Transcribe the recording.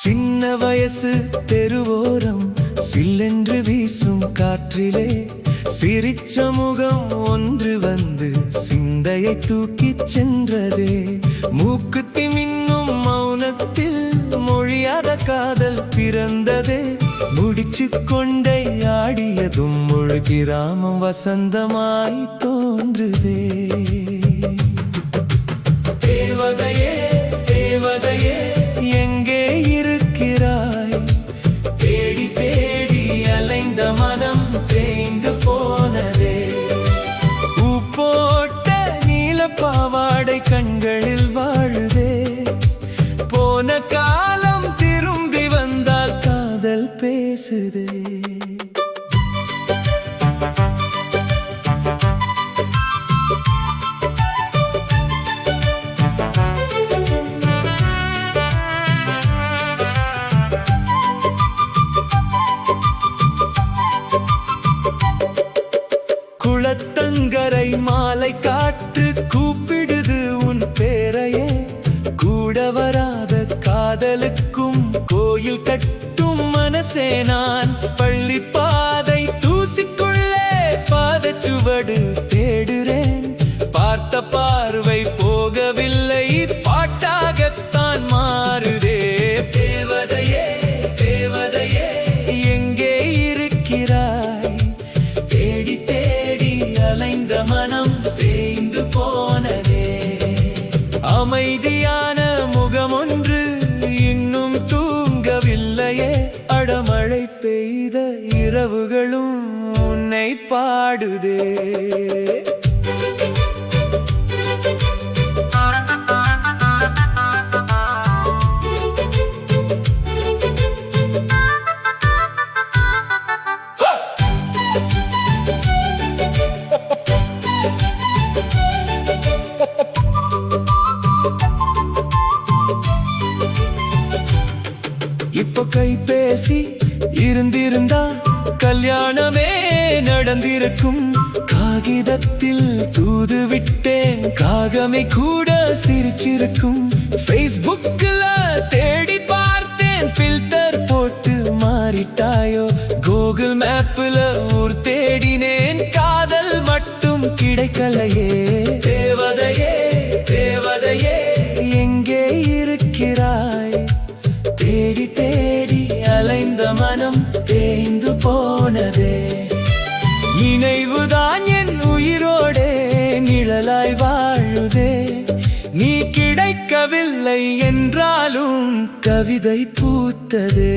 சின்ன வயசு தெருவோரம் சில்லென்று வீசும் காற்றிலே சிரிச்ச முகம் ஒன்று வந்து சிந்தையை தூக்கிச் சென்றதே. மூக்குத்தி மின்னும் மௌனத்தில் மொழியாத காதல் பிறந்ததே. முடிச்சு கொண்டே ஆடியதும் முழு கிராமம் வசந்தமாய் தோன்றுதே. தேவதையே தேவதையே எங்கே இருக்கிறாய்? தேடி தேடி அலைந்த மனம் தேய்ந்து போனதே. பூ போட்ட நீல பாவாடை கண்களில் வாழுதே. போன காலம் திரும்பி வந்தால் காதல் பேசுதே. குளத்தங்கரை மாலை காற்று கூப்பிடுது உன் பேரையே. கூட வராத காதலுக்கும் கோயில் கட்டும் மனசே நான். பள்ளி பாதை தூசிக்குள்ளே பாதச்சுவடு தேடுறேன். பார்த்த பார்வை போகவில்லை, பாட்டாகத்தான் மாறுதே. தேவதையே தேவதையே எங்கே இருக்கிறாய்? தேடி தேடி அலைந்த மனம் தேய்ந்து போனதே. அமைதியான முகமொன்று இன்னும் தூங்கவில்லையே. அடமழை பெய்த இரவுகளும் உன்னை பாடுதே. இப்போ கைபேசி இருந்திருந்தா கல்யாணமே நடந்திருக்கும். காகிதத்தில் தூது விட்டேன், காகமே கூட சிரிச்சிருக்கும். ஃபேஸ்புக்ல தேடி பார்த்தேன், ஃபில்டர் போட்டு மாறிட்டாயோ. கூகுள் மேப்ல ஊர் தேடினேன், காதல் மட்டும் கிடைக்கலையே. தேவதையே தேவதையே எங்கே இருக்கிறாய்? தேடி தேடி அலைந்த மனம் தேய்ந்து போனதே. நினைவுதான் என் உயிரோடே நிழலாய் வாழுதே. நீ கிடைக்கவில்லை என்றாலும் கவிதை பூத்ததே.